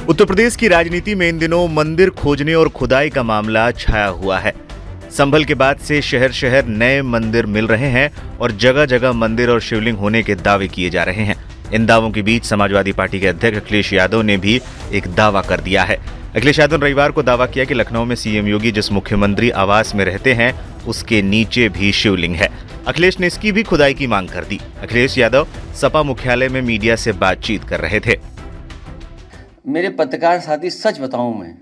उत्तर प्रदेश की राजनीति में इन दिनों मंदिर खोजने और खुदाई का मामला छाया हुआ है। संभल के बाद से शहर शहर नए मंदिर मिल रहे हैं और जगह जगह मंदिर और शिवलिंग होने के दावे किए जा रहे हैं। इन दावों के बीच समाजवादी पार्टी के अध्यक्ष अखिलेश यादव ने भी एक दावा कर दिया है। अखिलेश यादव ने रविवार को दावा किया कि लखनऊ में सीएम योगी जिस मुख्यमंत्री आवास में रहते हैं उसके नीचे भी शिवलिंग है। अखिलेश ने इसकी भी खुदाई की मांग कर दी। अखिलेश यादव सपा मुख्यालय में मीडिया से बातचीत कर रहे थे। मेरे पत्रकार साथी, सच बताऊं, मैं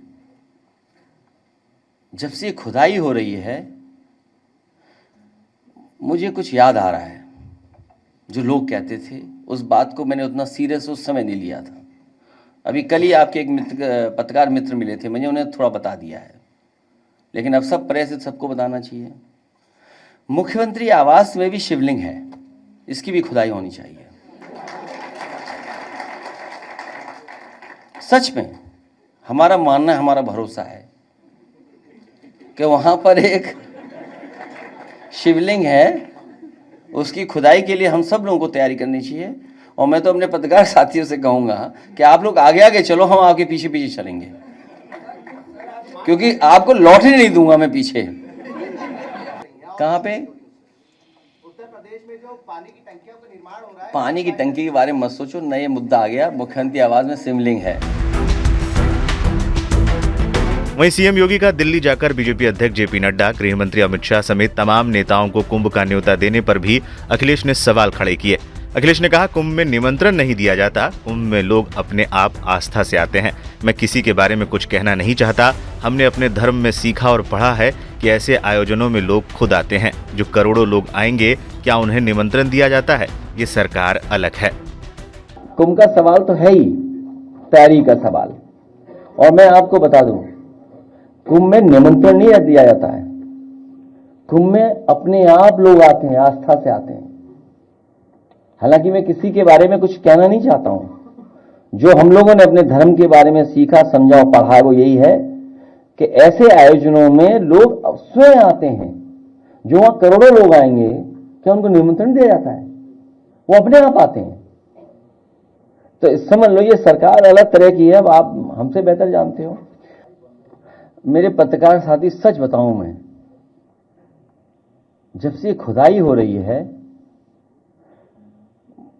जब से खुदाई हो रही है मुझे कुछ याद आ रहा है। जो लोग कहते थे उस बात को मैंने उतना सीरियस उस समय नहीं लिया था। अभी कल ही आपके एक पत्रकार मित्र मिले थे, मैंने उन्हें थोड़ा बता दिया है, लेकिन अब सब प्रेस सबको बताना चाहिए। मुख्यमंत्री आवास में भी शिवलिंग है, इसकी भी खुदाई होनी चाहिए। सच में हमारा मानना है, हमारा भरोसा है कि वहाँ पर एक शिवलिंग है, उसकी खुदाई के लिए हम सब लोगों को तैयारी करनी चाहिए। और मैं तो अपने पत्रकार साथियों से कहूँगा कि आप लोग आगे आगे चलो, हम आपके पीछे पीछे चलेंगे, क्योंकि आपको लॉटरी नहीं दूंगा मैं पीछे। कहाँ पे? उत्तर प्रदेश में जो पानी की टंकियों का निर्माण हो रहा है, पानी की टंकी के बारे में मत सोचो, नया मुद्दा आ गया। मुख्यमंत्री आवास में शिवलिंग है। वहीं सीएम योगी का दिल्ली जाकर बीजेपी अध्यक्ष जेपी नड्डा, गृह मंत्री अमित शाह समेत तमाम नेताओं को कुंभ का न्योता देने पर भी अखिलेश ने सवाल खड़े किए। अखिलेश ने कहा, कुंभ में निमंत्रण नहीं दिया जाता, कुंभ में लोग अपने आप आस्था से आते हैं। मैं किसी के बारे में कुछ कहना नहीं चाहता। हमने अपने धर्म में सीखा और पढ़ा है कि ऐसे आयोजनों में लोग खुद आते हैं। जो करोड़ों लोग आएंगे, क्या उन्हें निमंत्रण दिया जाता है? ये सरकार अलग है। कुंभ का सवाल तो है ही तैयारी का सवाल। और मैं आपको बता दूं, कुंभ में निमंत्रण नहीं दिया जाता है। कुंभ में अपने आप लोग आते हैं, आस्था से आते हैं। हालांकि मैं किसी के बारे में कुछ कहना नहीं चाहता हूं। जो हम लोगों ने अपने धर्म के बारे में सीखा, समझा और पढ़ा, वो यही है कि ऐसे आयोजनों में लोग स्वयं आते हैं। जो वहां करोड़ों लोग आएंगे, क्या उनको निमंत्रण दिया जाता है? वो अपने आप आते हैं। तो समझ लो ये सरकार अलग तरह की है। अब आप हमसे बेहतर जानते हो। मेरे पत्रकार साथी, सच बताऊं, मैं जब से खुदाई हो रही है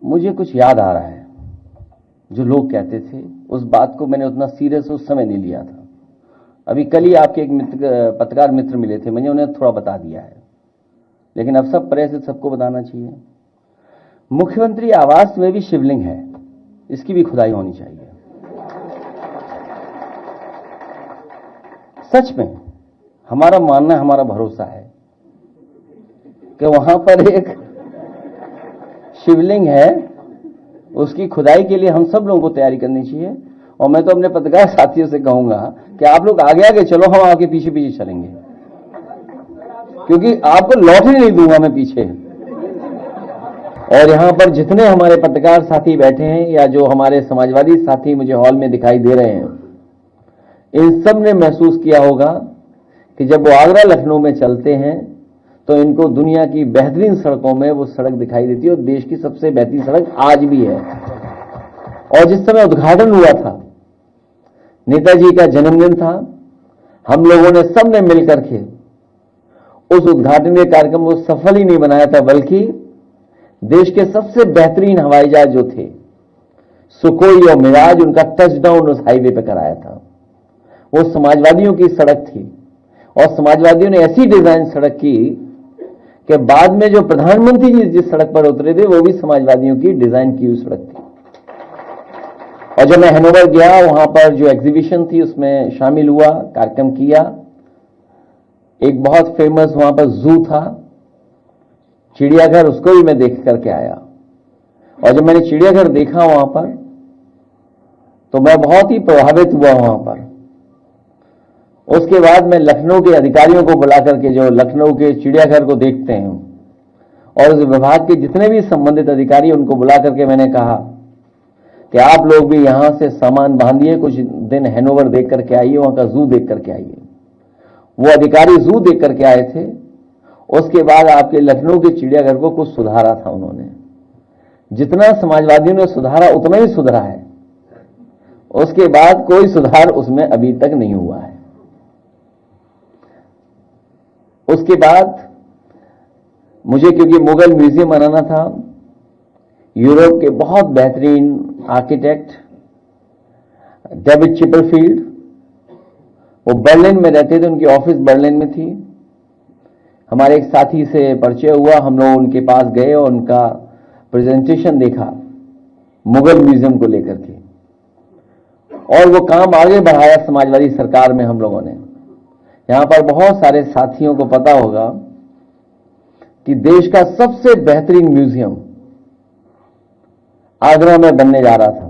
मुझे कुछ याद आ रहा है। जो लोग कहते थे उस बात को मैंने उतना सीरियस उस समय नहीं लिया था। अभी कल ही आपके एक पत्रकार मित्र मिले थे, मैंने उन्हें थोड़ा बता दिया है, लेकिन अब सब प्रेस सबको बताना चाहिए। मुख्यमंत्री आवास में भी शिवलिंग है, इसकी भी खुदाई होनी चाहिए। सच में हमारा मानना है, हमारा भरोसा है कि वहां पर एक शिवलिंग है, उसकी खुदाई के लिए हम सब लोगों को तैयारी करनी चाहिए। और मैं तो अपने पत्रकार साथियों से कहूंगा कि आप लोग आगे आगे चलो, हम आपके पीछे पीछे चलेंगे, क्योंकि आपको लॉटरी नहीं दूंगा मैं पीछे। और यहां पर जितने हमारे पत्रकार साथी बैठे हैं या जो हमारे समाजवादी साथी मुझे हॉल में दिखाई दे रहे हैं, इन सब ने महसूस किया होगा कि जब वो आगरा लखनऊ में चलते हैं तो इनको दुनिया की बेहतरीन सड़कों में वो सड़क दिखाई देती है, और देश की सबसे बेहतरीन सड़क आज भी है। और जिस समय उद्घाटन हुआ था, नेताजी का जन्मदिन था, हम लोगों ने सबने मिलकर के उस उद्घाटन के कार्यक्रम को सफल ही नहीं बनाया था, बल्कि देश के सबसे बेहतरीन हवाई जहाज जो थे, सुखोई और मिराज, उनका टचडाउन उस हाईवे पे कराया था। वो समाजवादियों की सड़क थी, और समाजवादियों ने ऐसी डिजाइन सड़क की कि बाद में जो प्रधानमंत्री जी जिस सड़क पर उतरे थे वो भी समाजवादियों की डिजाइन की हुई सड़क थी। और जब मैं हैनोवर गया, वहां पर जो एग्जीबिशन थी उसमें शामिल हुआ, कार्यक्रम किया। एक बहुत फेमस वहां पर जू था, चिड़ियाघर, उसको भी मैं देख करके आया। और जब मैंने चिड़ियाघर देखा वहां पर, तो मैं बहुत ही प्रभावित हुआ वहां पर। उसके बाद मैं लखनऊ के अधिकारियों को बुला करके, जो लखनऊ के चिड़ियाघर को देखते हैं, और उस विभाग के जितने भी संबंधित अधिकारी, उनको बुला करके मैंने कहा कि आप लोग भी यहां से सामान बांधिए, कुछ दिन हैनोवर देख करके आइए, वहां का जू देख करके आइए। वो अधिकारी जू देख करके आए थे। उसके बाद आपके लखनऊ के चिड़ियाघर को कुछ सुधारा था उन्होंने। जितना समाजवादियों ने सुधारा उतना ही सुधरा है। उसके बाद कोई सुधार उसमें अभी तक नहीं हुआ है। उसके बाद मुझे क्योंकि मुगल म्यूजियम बनाना था, यूरोप के बहुत बेहतरीन आर्किटेक्ट डेविड चिपरफील्ड, वो बर्लिन में रहते थे, उनकी ऑफिस बर्लिन में थी। हमारे एक साथी से परिचय हुआ, हम लोग उनके पास गए और उनका प्रेजेंटेशन देखा मुगल म्यूजियम को लेकर के, और वो काम आगे बढ़ाया समाजवादी सरकार में हम लोगों ने। यहां पर बहुत सारे साथियों को पता होगा कि देश का सबसे बेहतरीन म्यूजियम आगरा में बनने जा रहा था,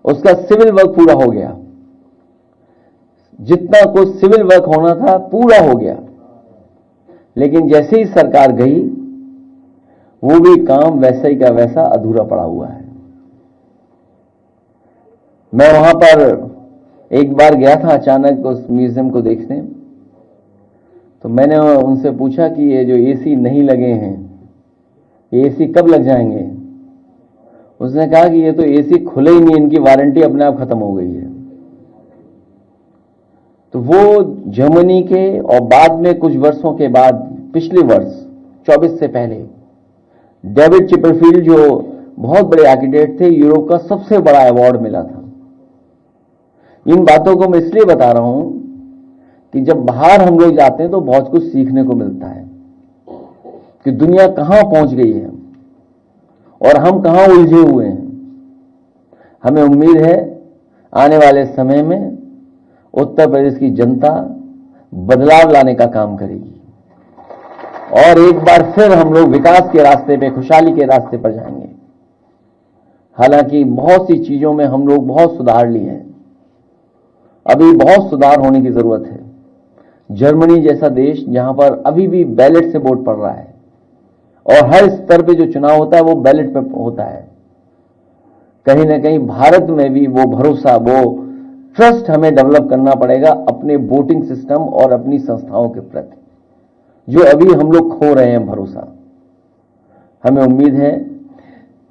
उसका सिविल वर्क पूरा हो गया, जितना कुछ सिविल वर्क होना था पूरा हो गया, लेकिन जैसे ही सरकार गई वो भी काम वैसे ही का वैसा अधूरा पड़ा हुआ है। मैं वहां पर एक बार गया था अचानक उस म्यूजियम को देखने, तो मैंने उनसे पूछा कि ये जो एसी नहीं लगे हैं, ये एसी कब लग जाएंगे? उसने कहा कि ये तो एसी खुले ही नहीं, इनकी वारंटी अपने आप खत्म हो गई है। तो वो जर्मनी के, और बाद में कुछ वर्षों के बाद, पिछले वर्ष 24 से पहले, डेविड चिपरफील्ड जो बहुत बड़े आर्किटेक्ट थे, यूरोप का सबसे बड़ा अवार्ड मिला था। इन बातों को मैं इसलिए बता रहा हूं कि जब बाहर हम लोग जाते हैं तो बहुत कुछ सीखने को मिलता है कि दुनिया कहां पहुंच गई है और हम कहां उलझे हुए हैं। हमें उम्मीद है आने वाले समय में उत्तर प्रदेश की जनता बदलाव लाने का काम करेगी और एक बार फिर हम लोग विकास के रास्ते पे, खुशहाली के रास्ते पर जाएंगे। हालांकि बहुत सी चीजों में हम लोग बहुत सुधार लिए हैं, अभी बहुत सुधार होने की जरूरत है। जर्मनी जैसा देश जहां पर अभी भी बैलेट से वोट पड़ रहा है और हर स्तर पे जो चुनाव होता है वो बैलेट पे होता है, कहीं ना कहीं भारत में भी वो भरोसा, वो ट्रस्ट हमें डेवलप करना पड़ेगा अपने वोटिंग सिस्टम और अपनी संस्थाओं के प्रति, जो अभी हम लोग खो रहे हैं भरोसा। हमें उम्मीद है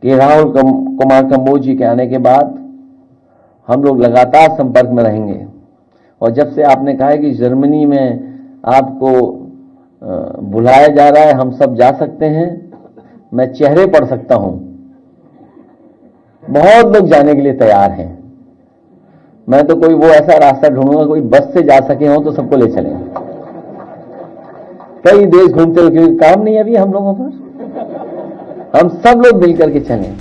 कि राहुल कुमार कंबोज जी के आने के बाद हम लोग लगातार संपर्क में रहेंगे। और जब से आपने कहा है कि जर्मनी में आपको बुलाया जा रहा है, हम सब जा सकते हैं, मैं चेहरे पढ़ सकता हूं, बहुत लोग जाने के लिए तैयार हैं। मैं तो कोई वो ऐसा रास्ता ढूंढूंगा, कोई बस से जा सके हो तो सबको ले चलें। कई देश घूमते हो, क्योंकि काम नहीं है अभी हम लोगों पर, हम सब लोग मिलकर के चलें।